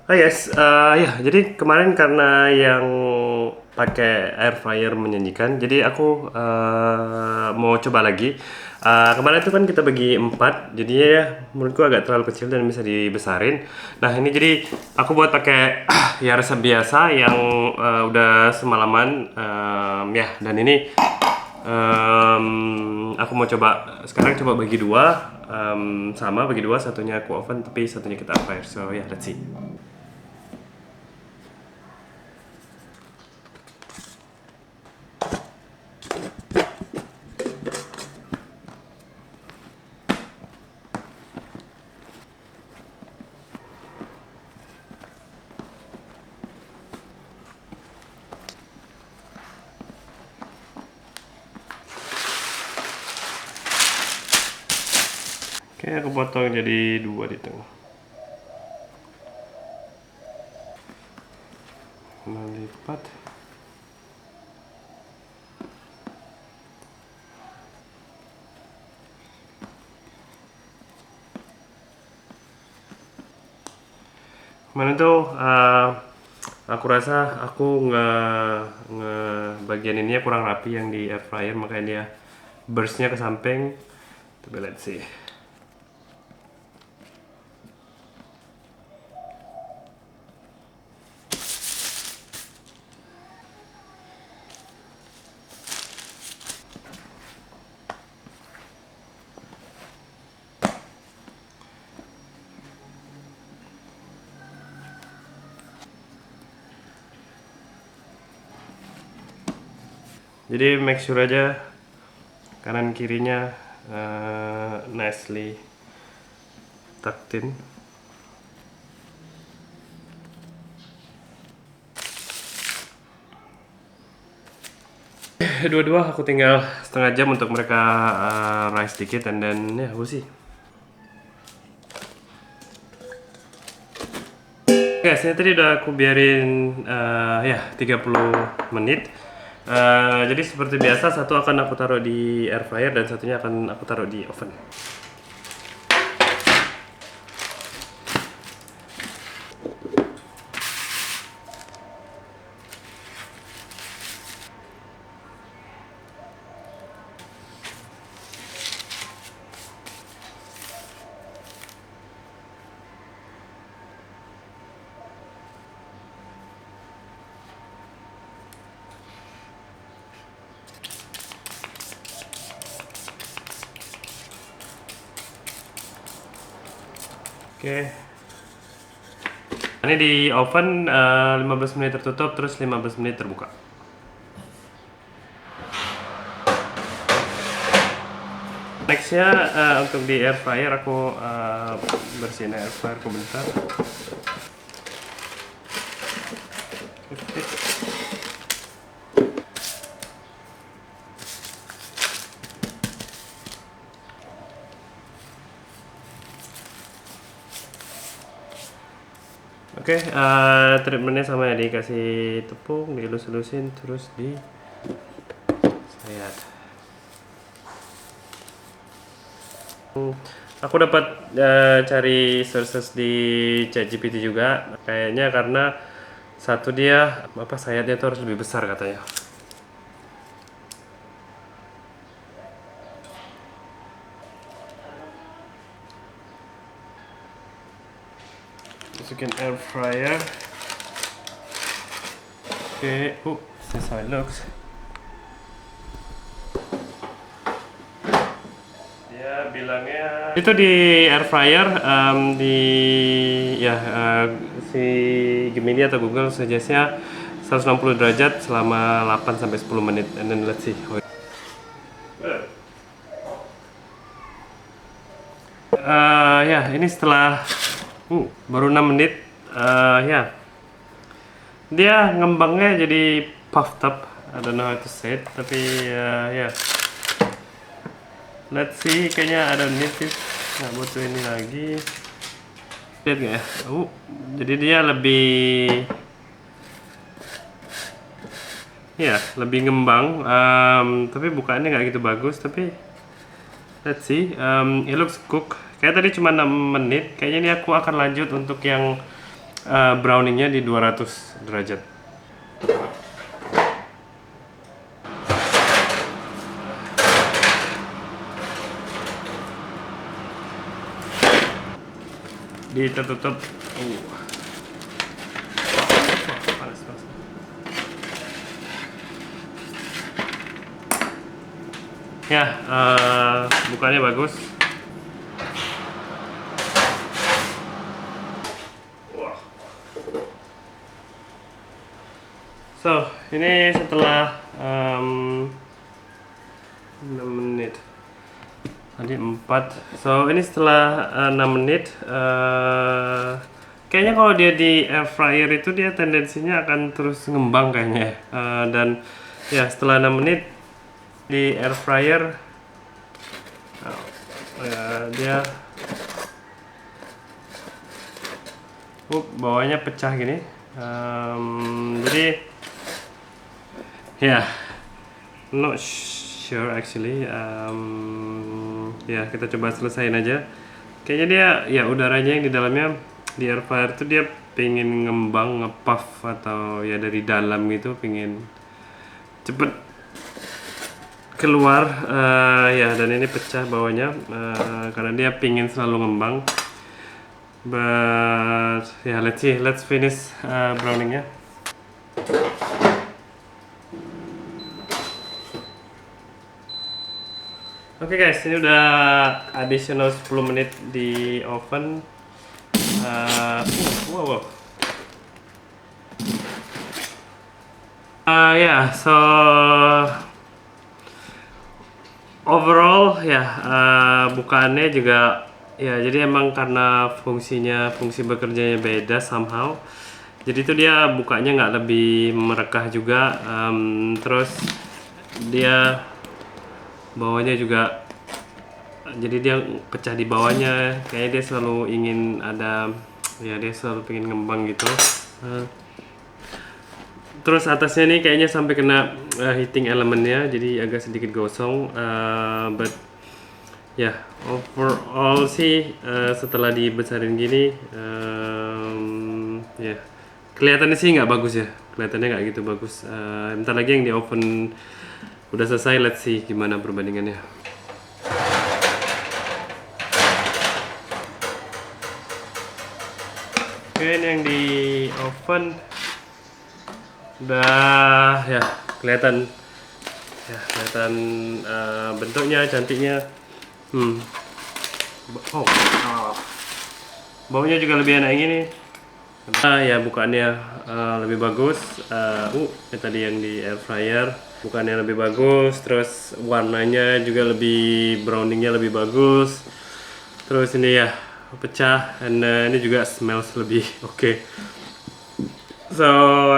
Oh yes, ya jadi kemarin karena yang pakai air fryer menyanyikan, jadi aku mau coba lagi. Kemarin itu kan kita bagi 4, jadinya ya menurutku agak terlalu kecil dan bisa dibesarin. Nah ini jadi aku buat pakai ya resep biasa yang udah semalaman ya, dan ini aku mau coba sekarang coba bagi dua, sama bagi dua, satunya aku oven tapi satunya kita air fryer. So ya, let's see. Oke, aku potong jadi dua di tengah. Melipat. Mana tuh? Aku rasa aku bagian ininya kurang rapi yang di air fryer, makanya dia burstnya ke samping. Coba let's see. Jadi make sure aja kanan kirinya nicely tucked in. Dua-dua aku tinggal setengah jam untuk mereka rise dikit, and then ya we'll see. Guys, ini tadi udah aku biarin ya 30 menit. Jadi seperti biasa, satu akan aku taruh di air fryer dan satunya akan aku taruh di oven. Oke. Ini di oven 15 menit tertutup, terus 15 menit terbuka. Nextnya untuk di air fryer aku bersihin air fryer aku bentar. Oke, treatmentnya sama ya, dikasih tepung, dilus-lusin, terus di sayat. Aku dapat cari sources di ChatGPT juga, kayaknya karena satu dia sayatnya tuh harus lebih besar katanya. Masukin air fryer. Oke, this is how it looks. Dia bilangnya itu di air fryer si Gemini atau Google suggest-nya 160 derajat selama 8 sampai 10 menit, and then let's see. Ya, ini setelah baru 6 menit, ya dia ngembangnya jadi puffed up. I don't know how to say it, tapi ya let's see, kayaknya ada nipis, nggak butuh ini lagi. Lihat nggak ya? Jadi dia lebih ngembang, tapi bukaannya nggak gitu bagus, tapi let's see. It looks cook. Kayak tadi cuma 6 menit. Kayaknya ini aku akan lanjut untuk yang browningnya di 200 derajat. Ditutup. Panas, panas. Ya, bukannya bagus. So, ini setelah 6 menit. Tadi 4. So, ini setelah 6 menit. Kayaknya kalau dia di air fryer itu dia tendensinya akan terus ngembang kayaknya. Dan ya setelah 6 menit di air fryer dia bawahnya pecah gini. Jadi ya not sure actually. Ya kita coba selesain aja. Kayaknya dia ya udaranya yang di dalamnya di air fryer tuh dia pengen ngembang, ngepuff atau ya dari dalam gitu pengen cepet keluar. Ya dan ini pecah bawahnya karena dia pengen selalu ngembang. But yeah, let's finish browningnya. Oke guys, ini udah additional 10 menit di oven. Wow. So overall ya bukaannya juga ya jadi emang karena fungsi bekerjanya beda somehow. Jadi itu dia bukanya nggak lebih merekah juga. Terus dia bawahnya juga jadi dia pecah di bawahnya, kayaknya dia selalu ingin ada ya dia selalu pengen ngembang gitu. Terus atasnya nih kayaknya sampai kena heating elemennya, jadi agak sedikit gosong. But ya overall sih setelah dibesarin gini ya kelihatannya sih nggak bagus ya, kelihatannya nggak gitu bagus. Bentar lagi yang di oven udah selesai, let's see gimana perbandingannya. Oke, ini yang di oven udah ya kelihatan bentuknya, cantiknya. Baunya juga lebih enak yang ini. Ya bukannya lebih bagus. Tadi yang di air fryer bukannya lebih bagus, terus warnanya juga lebih browningnya lebih bagus. Terus ini ya pecah, dan ini juga smells lebih oke. So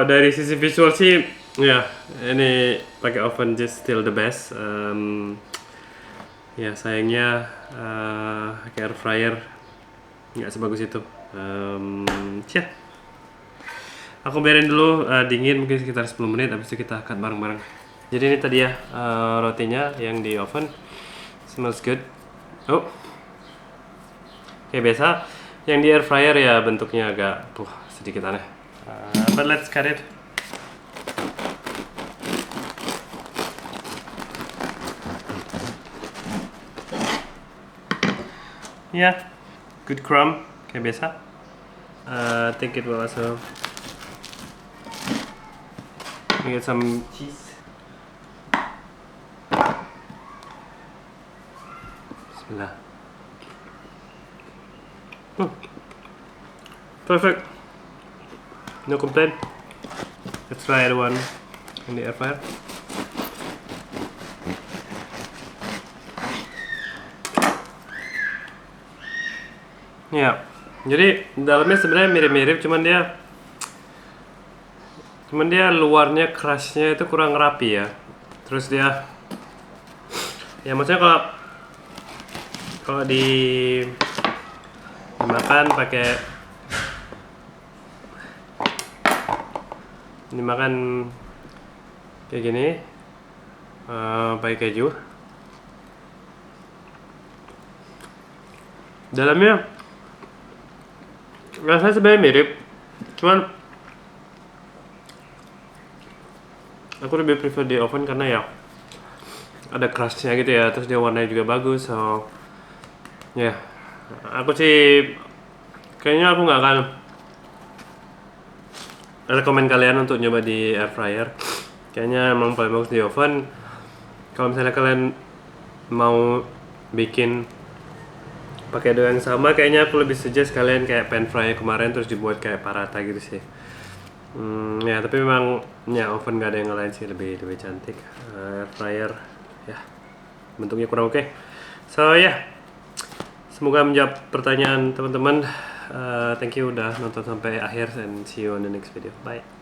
dari sisi visual sih ya ini pakai oven just still the best. Ya sayangnya pakai air fryer nggak sebagus itu. Aku biarin dulu dingin mungkin sekitar 10 menit, habis itu kita cut bareng-bareng. Jadi ini tadi ya rotinya yang di oven, smells good. Kayak biasa yang di air fryer ya bentuknya agak sedikit aneh. But let's cut it. Yeah, good crumb kayak biasa. I think it will also get some cheese. Bismillah. Perfect. No complaint. Let's try the one in the air fryer. Ya, jadi dalamnya sebenarnya mirip-mirip, cuman dia luarnya crushnya itu kurang rapi ya. Terus dia ya maksudnya kalau dimakan kayak gini pakai keju, dalamnya rasanya sebenarnya mirip, Cuman aku lebih prefer di oven karena ya ada crustnya gitu ya, terus dia warnanya juga bagus. So ya, aku sih kayaknya aku nggak akan rekomen kalian untuk nyoba di air fryer. Kayaknya emang paling bagus di oven. Kalau misalnya kalian mau bikin pakai dough yang sama, kayaknya aku lebih suggest kalian kayak pan fry kemarin terus dibuat kayak paratha gitu sih. Ya tapi memang ya oven gak ada yang lain sih, lebih cantik. Air fryer ya bentuknya kurang oke. So ya, semoga menjawab pertanyaan teman-teman. Thank you udah nonton sampai akhir, and see you on the next video. Bye.